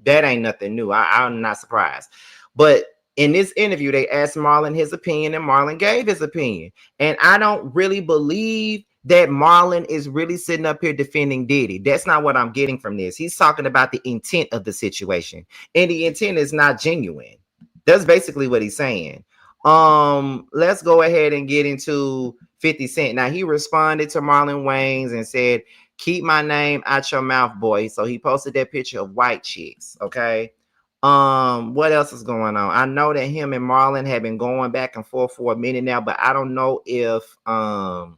that ain't nothing new. I'm not surprised. But in this interview, they asked Marlon his opinion, and Marlon gave his opinion. And I don't really believe that Marlon is really sitting up here defending Diddy. That's not what I'm getting from this. He's talking about the intent of the situation. And the intent is not genuine. That's basically what he's saying. Let's go ahead and get into 50 Cent. Now, he responded to Marlon Wayans and said, "Keep my name out your mouth, boy." So he posted that picture of white chicks, okay? What else is going on? I know that him and Marlon have been going back and forth for a minute now, but I don't know if I'm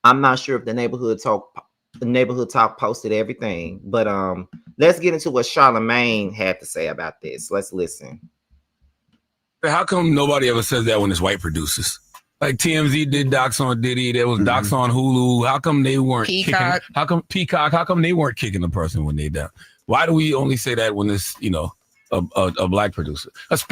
not sure if the neighborhood talk posted everything, but let's get into what Charlamagne had to say about this. Let's listen. How come nobody ever says that when it's white producers? Like TMZ did docs on Diddy, there was docs on Hulu. How come they weren't Peacock? Kicking? How come Peacock? How come they weren't kicking the person when they down? Why do we only say that when it's, you know, a black producer?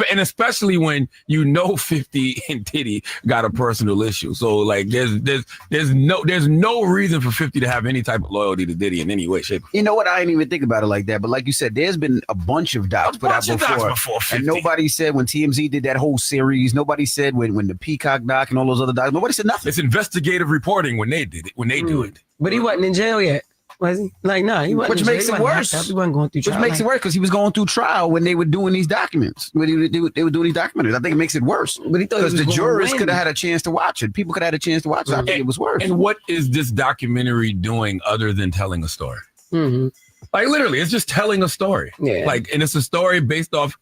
And especially when you know 50 and Diddy got a personal issue. So like there's no reason for 50 to have any type of loyalty to Diddy in any way, shape. You know what? I didn't even think about it like that. But like you said, there's been a bunch of docs put out before 50. And nobody said when TMZ did that whole series. Nobody said when the Peacock doc and all those other docs. Nobody said nothing. It's investigative reporting when they did it. When they do it. But he wasn't in jail yet. Was he? Like, nah, he wasn't. Which makes it worse. He wasn't going through trial. Which makes it worse because he was going through trial when they were doing these documents. When they were doing these documentaries. I think it makes it worse. But he thought because the jurors could have had a chance to watch it. People could have had a chance to watch it. I think it was worse. And what is this documentary doing other than telling a story? Mm-hmm. Like literally, it's just telling a story. Yeah. Like, and it's a story based off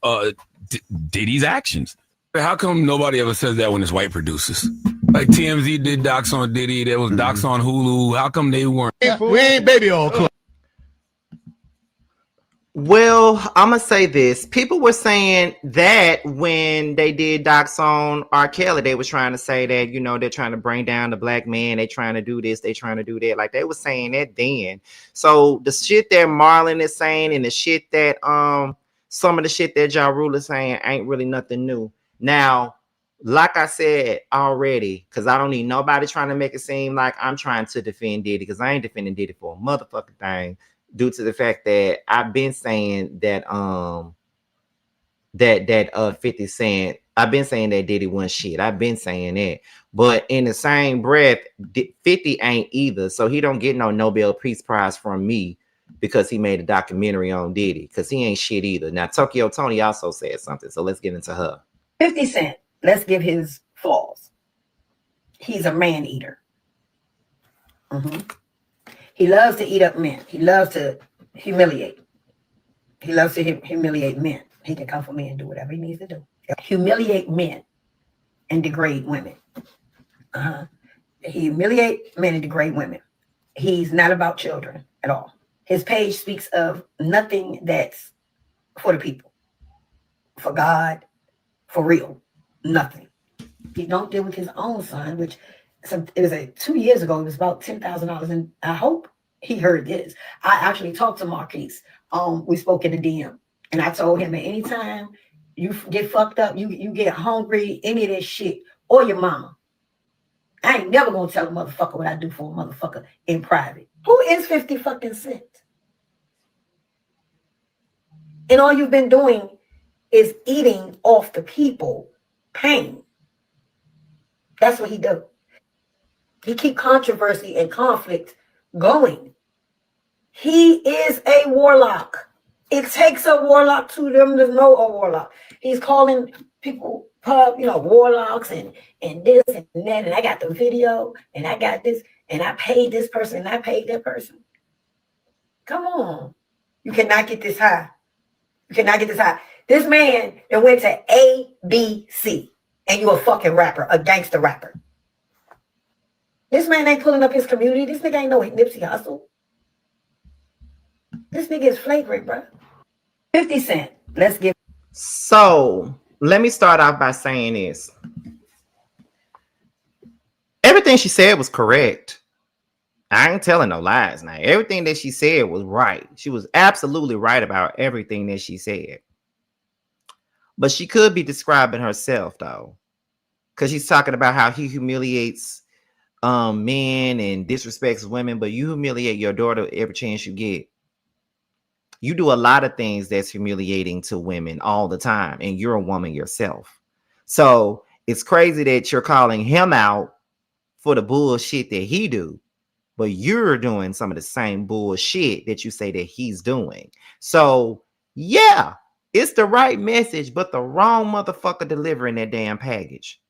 Diddy's actions. How come nobody ever says that when it's white producers? Like TMZ did docs on Diddy, there was docs on Hulu. How come they weren't? We ain't baby all close. Well, I'm going to say this. People were saying that when they did docs on R. Kelly, they were trying to say that, you know, they're trying to bring down the black man. They're trying to do this. They're trying to do that. Like they were saying that then. So the shit that Marlon is saying and the shit that some of the shit that Ja Rule is saying ain't really nothing new. Now, like I said already, because I don't need nobody trying to make it seem like I'm trying to defend Diddy, because I ain't defending Diddy for a motherfucking thing, due to the fact that I've been saying that 50 Cent, I've been saying that Diddy wasn't shit. I've been saying that. But in the same breath, 50 ain't either. So he don't get no Nobel Peace Prize from me because he made a documentary on Diddy, because he ain't shit either. Now, Tokyo Tony also said something, so let's get into her. 50 Cent, let's give his flaws. He's a man eater. He loves to eat up men. He loves to humiliate. He loves to humiliate men. He can come for me and do whatever he needs to do. Humiliate men and degrade women. He humiliate men and degrade women. He's not about children at all. His page speaks of nothing that's for the people, for God, for real, nothing. He don't deal with his own son, which it was 2 years ago. It was about $10,000, and I hope he heard this. I actually talked to Marquise. We spoke in the DM, and I told him that anytime you get fucked up, you get hungry, any of this shit, or your mama, I ain't never gonna tell a motherfucker what I do for a motherfucker in private. Who is 50 fucking Cent? And all you've been doing is eating off the people pain. That's what he does. He keep controversy and conflict going. He is a warlock. It takes a warlock to them to know a warlock. He's calling people, warlocks and this and that, and I got the video, and I got this, and I paid this person, and I paid that person. Come on. You cannot get this high. You cannot get this high. This man that went to ABC, and you a fucking rapper, a gangster rapper. This man ain't pulling up his community. This nigga ain't no Nipsey Hussle. This nigga is flagrant, bro. 50 Cent. Let's give. So let me start off by saying this. Everything she said was correct. I ain't telling no lies now. Everything that she said was right. She was absolutely right about everything that she said. But she could be describing herself, though. Because she's talking about how he humiliates men and disrespects women, but you humiliate your daughter every chance you get. You do a lot of things that's humiliating to women all the time, and you're a woman yourself. So it's crazy that you're calling him out for the bullshit that he do, but you're doing some of the same bullshit that you say that he's doing. So yeah, it's the right message, but the wrong motherfucker delivering that damn package.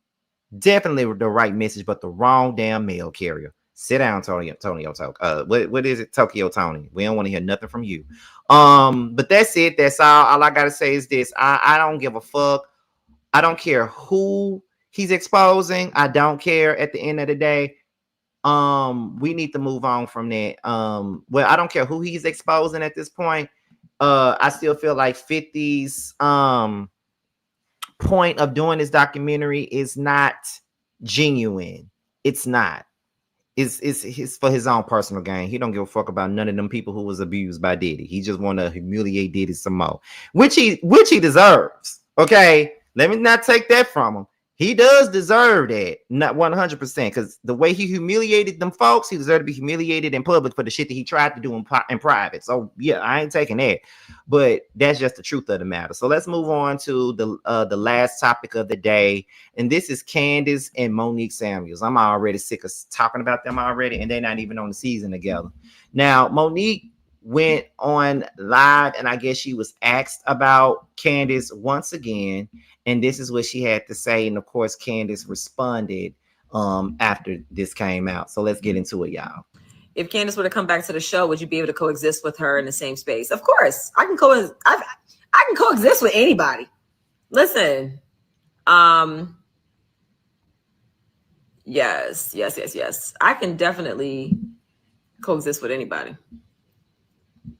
Definitely the right message, but the wrong damn mail carrier. Sit down, Tony. What is it? Tokyo Tony. We don't want to hear nothing from you. But that's it. That's all. All I gotta say is this. I don't give a fuck. I don't care who he's exposing. I don't care at the end of the day. We need to move on from that. Well, I don't care who he's exposing at this point. I still feel like 50's point of doing this documentary is not genuine. It's not. It's for his own personal gain. He don't give a fuck about none of them people who was abused by Diddy. He just want to humiliate Diddy some more, which he deserves. Okay, let me not take that from him. He does deserve that, not 100%, because the way he humiliated them folks, he deserved to be humiliated in public for the shit that he tried to do in private. So yeah, I ain't taking that, but that's just the truth of the matter. So let's move on to the last topic of the day, and this is Candace and Mo'Nique Samuels. I'm already sick of talking about them already, and they're not even on the season together. Now, Mo'Nique went on live, and I guess she was asked about Candace once again. And this is what she had to say. And of course, Candace responded after this came out. So let's get into it, y'all. If Candace were to come back to the show, would you be able to coexist with her in the same space? Of course. I can coexist with anybody. Listen. Yes. I can definitely coexist with anybody.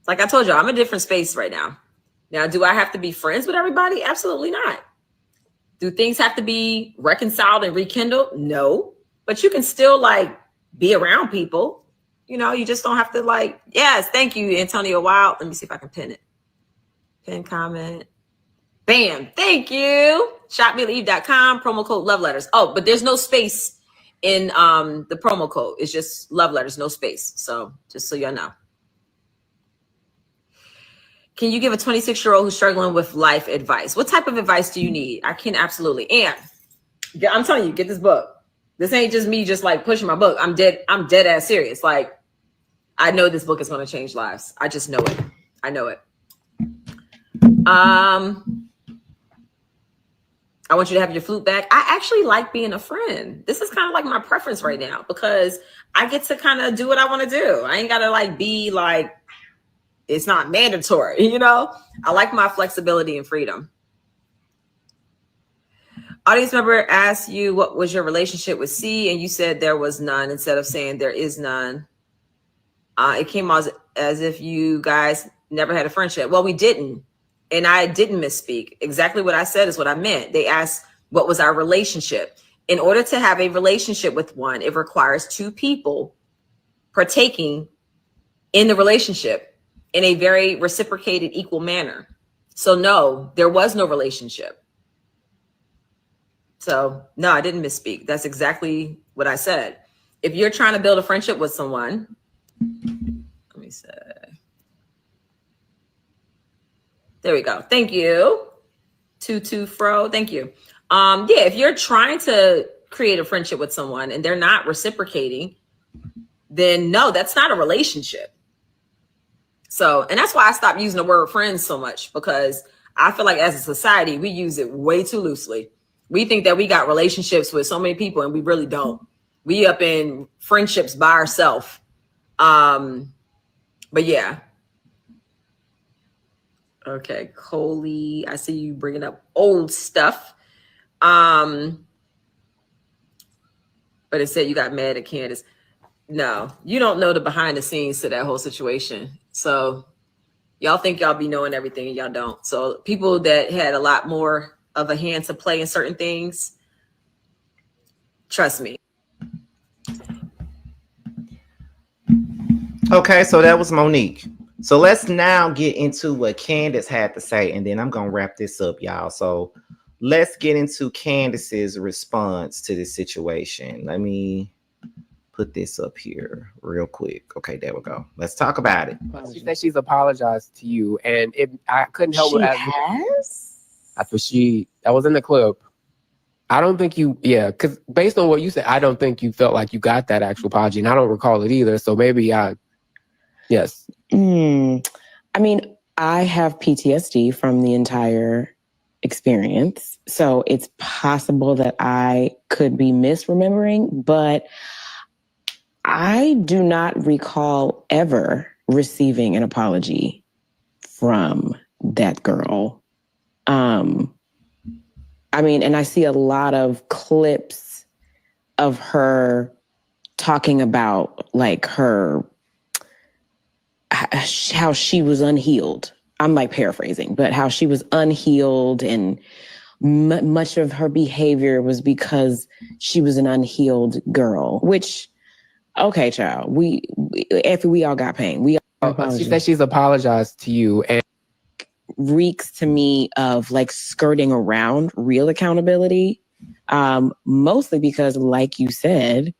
Like I told you, I'm in a different space right now. Now, do I have to be friends with everybody? Absolutely not. Do things have to be reconciled and rekindled? No, but you can still be around people. You just don't have to yes, thank you, Antonio Wild. Let me see if I can pin it. Pin comment. Bam. Thank you. Shopmealeve.com, promo code love letters. Oh, but there's no space in the promo code. It's just love letters, no space. So just so y'all know. Can you give a 26-year-old who's struggling with life advice? What type of advice do you need? I can absolutely. And I'm telling you, get this book. This ain't just me just pushing my book. I'm dead ass serious. I know this book is going to change lives. I just know it. I know it. I want you to have your flute back. I actually like being a friend. This is kind of my preference right now because I get to kind of do what I want to do. I ain't got to be it's not mandatory, I like my flexibility and freedom. Audience member asked you, what was your relationship with C? And you said there was none instead of saying there is none. It came out as if you guys never had a friendship. Well, we didn't. And I didn't misspeak. Exactly what I said is what I meant. They asked, what was our relationship? In order to have a relationship with one, it requires two people partaking in the relationship in a very reciprocated, equal manner. So no, there was no relationship. So no, I didn't misspeak. That's exactly what I said. If you're trying to build a friendship with someone, let me say, there we go. Thank you. Tutu Fro, thank you. If you're trying to create a friendship with someone and they're not reciprocating, then no, that's not a relationship. So, and that's why I stopped using the word friends so much, because I feel like as a society, we use it way too loosely. We think that we got relationships with so many people, and we really don't. We up in friendships by ourselves. But yeah. Okay, Coley, I see you bringing up old stuff. But it said you got mad at Candace. No, you don't know the behind the scenes to that whole situation. So y'all think y'all be knowing everything and y'all don't. So people that had a lot more of a hand to play in certain things, trust me. Okay, so that was Monique. So let's now get into what Candace had to say, and then I'm gonna wrap this up, y'all. So let's get into Candace's response to this situation. Let me put this up here real quick. Okay, there we go. Let's talk about it. She said she's apologized to you, and I couldn't help it. That's what that was in the clip. I don't think because based on what you said, I don't think you felt like you got that actual apology, and I don't recall it either. So maybe yes. I mean, I have PTSD from the entire experience, so it's possible that I could be misremembering, but I do not recall ever receiving an apology from that girl. I mean, and I see a lot of clips of her talking about like how she was unhealed. I'm like paraphrasing, but how she was unhealed, and much of her behavior was because she was an unhealed girl, which, okay, child, we all got pain. She said she's apologized to you, and reeks to me of like skirting around real accountability. Mostly because, like you said,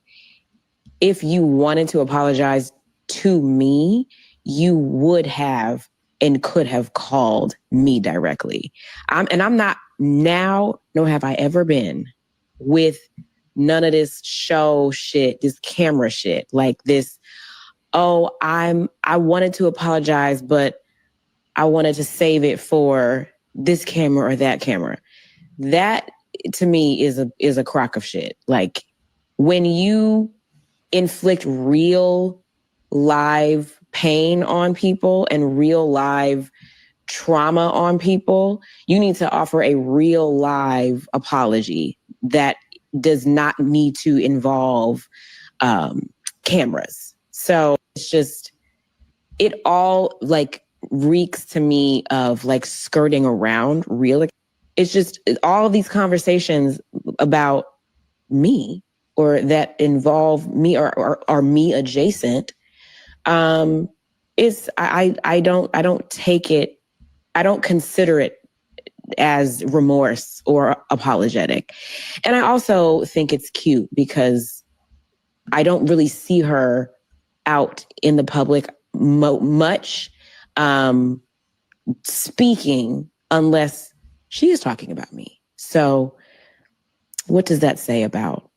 if you wanted to apologize to me, you would have and could have called me directly. I'm not now, nor have I ever been, with none of this show shit, this camera shit, like this, I wanted to apologize, but I wanted to save it for this camera or that camera. That to me is a crock of shit. Like, when you inflict real live pain on people and real live trauma on people, you need to offer a real live apology that does not need to involve cameras. So it's just, it all like reeks to me of like skirting around real. It's just all of these conversations about me or that involve me or are me adjacent. I don't take it. I don't consider it as remorse or apologetic. And I also think it's cute because I don't really see her out in the public much speaking unless she is talking about me. So what does that say about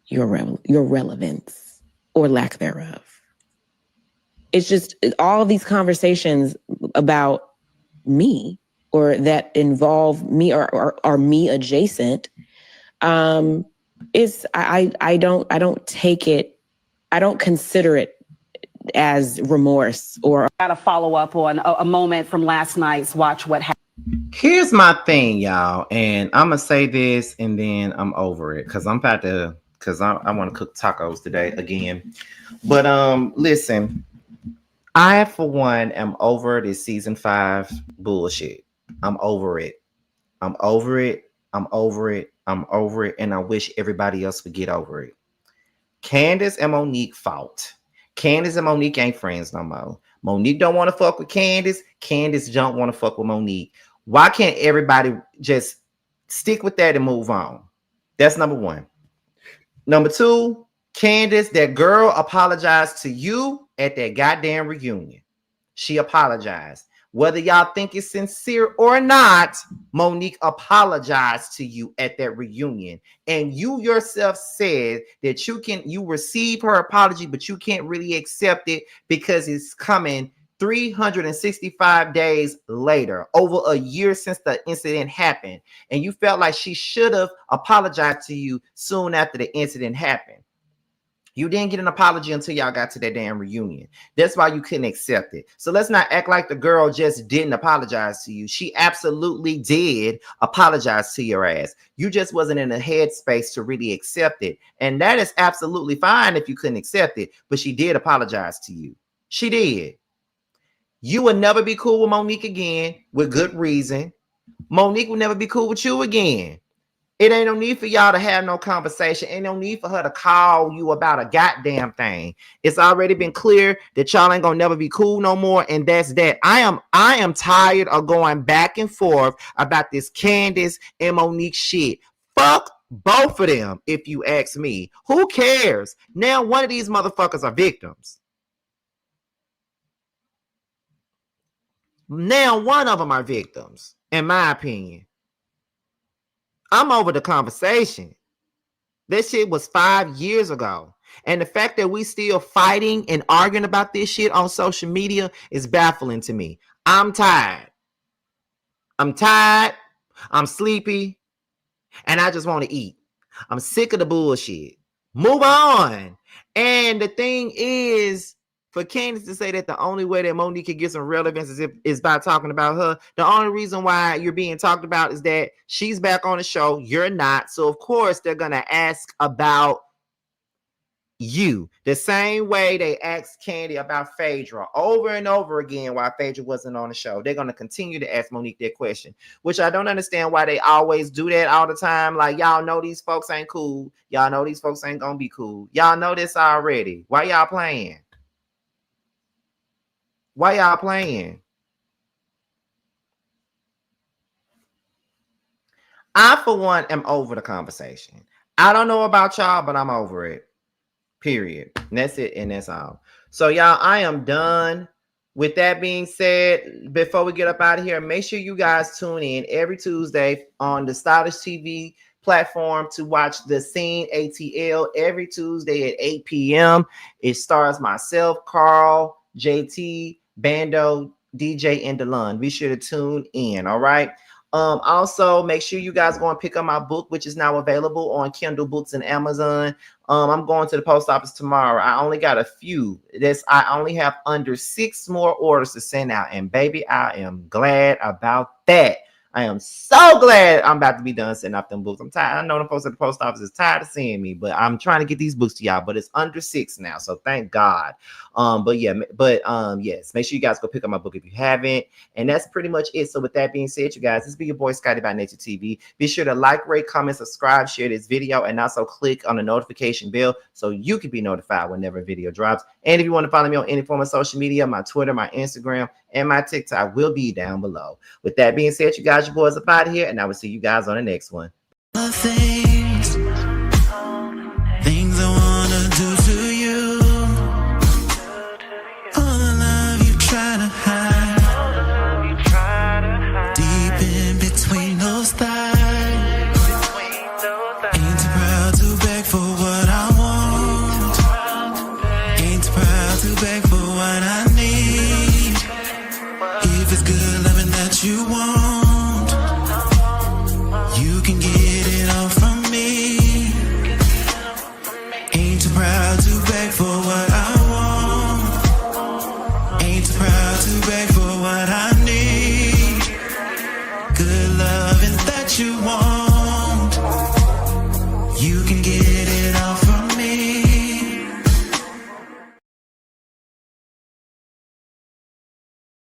your relevance or lack thereof? It's just all of these conversations about me or that involve me or are me adjacent. I don't take it. I don't consider it as remorse or. Got to follow up on a moment from last night's Watch What Happened. Here's my thing, y'all, and I'm gonna say this and then I'm over it because I want to cook tacos today again. But listen, I for one am over this season 5 bullshit. I'm over it. I'm over it. I'm over it. I'm over it, and I wish everybody else would get over it. Candace and Mo'Nique fought. Candace and Mo'Nique ain't friends no more. Mo'Nique don't want to fuck with Candace. Candace don't want to fuck with Mo'Nique. Why can't everybody just stick with that and move on? That's number one. Number two, Candace, that girl apologized to you at that goddamn reunion. She apologized. Whether y'all think it's sincere or not, Mo'Nique apologized to you at that reunion. And you yourself said that you receive her apology, but you can't really accept it because it's coming 365 days later, over a year since the incident happened, and you felt like she should have apologized to you soon after the incident happened. You didn't get an apology until y'all got to that damn reunion. That's why you couldn't accept it. So let's not act like the girl just didn't apologize to you. She absolutely did apologize to your ass. You just wasn't in a headspace to really accept it. And that is absolutely fine if you couldn't accept it, but she did apologize to you. She did. You will never be cool with Mo'Nique again, with good reason. Mo'Nique will never be cool with you again. It ain't no need for y'all to have no conversation. Ain't no need for her to call you about a goddamn thing. It's already been clear that y'all ain't gonna never be cool no more, and that's that. I am tired of going back and forth about this Candace and Mo'Nique shit. Fuck both of them, if you ask me. Who cares? Now one of these motherfuckers are victims. Now one of them are victims, in my opinion. I'm over the conversation. This shit was 5 years ago. And the fact that we still fighting and arguing about this shit on social media is baffling to me. I'm tired. I'm sleepy. And I just want to eat. I'm sick of the bullshit. Move on. And the thing is, for Candace to say that the only way that Mo'Nique can get some relevance is by talking about her, the only reason why you're being talked about is that she's back on the show. You're not. So, of course, they're going to ask about you. The same way they asked Candy about Phaedra over and over again while Phaedra wasn't on the show. They're going to continue to ask Mo'Nique that question, which I don't understand why they always do that all the time. Like, y'all know these folks ain't cool. Y'all know these folks ain't going to be cool. Y'all know this already. Why y'all playing? Why y'all playing? I, for one, am over the conversation. I don't know about y'all, but I'm over it. Period. And that's it, and that's all. So, y'all, I am done. With that being said, before we get up out of here, make sure you guys tune in every Tuesday on the Stylish TV platform to watch The Scene ATL every Tuesday at 8 p.m. It stars myself, Carl, JT, Bando, DJ, and Nunn. Be sure to tune in. All right. Also, make sure you guys go and pick up my book, which is now available on Kindle Books and Amazon. I'm going to the post office tomorrow. I only got a few. I only have under 6 more orders to send out, and baby, I am glad about that. I am so glad I'm about to be done sending out them books. I'm tired. I know the folks at the post office is tired of seeing me, but I'm trying to get these books to y'all. But it's under 6 now, so thank God. Yes, make sure you guys go pick up my book if you haven't. And that's pretty much it. So with that being said, you guys, this be your boy Scotty by Nature TV. Be sure to like, rate, comment, subscribe, share this video, and also click on the notification bell so you can be notified whenever a video drops. And if you want to follow me on any form of social media, my Twitter, my Instagram, and my TikTok will be down below. With that being said, you guys, your boys up out of here, and I will see you guys on the next one. Things I wanna do to you, all the love you try to hide, deep in between those thighs. Ain't too proud to beg for what I want, ain't too proud to beg for what I need. If it's good loving that you want, you can get it all from me. Ain't too proud to beg for what I want, ain't too proud to beg for what I need. Good loving that you want, you can get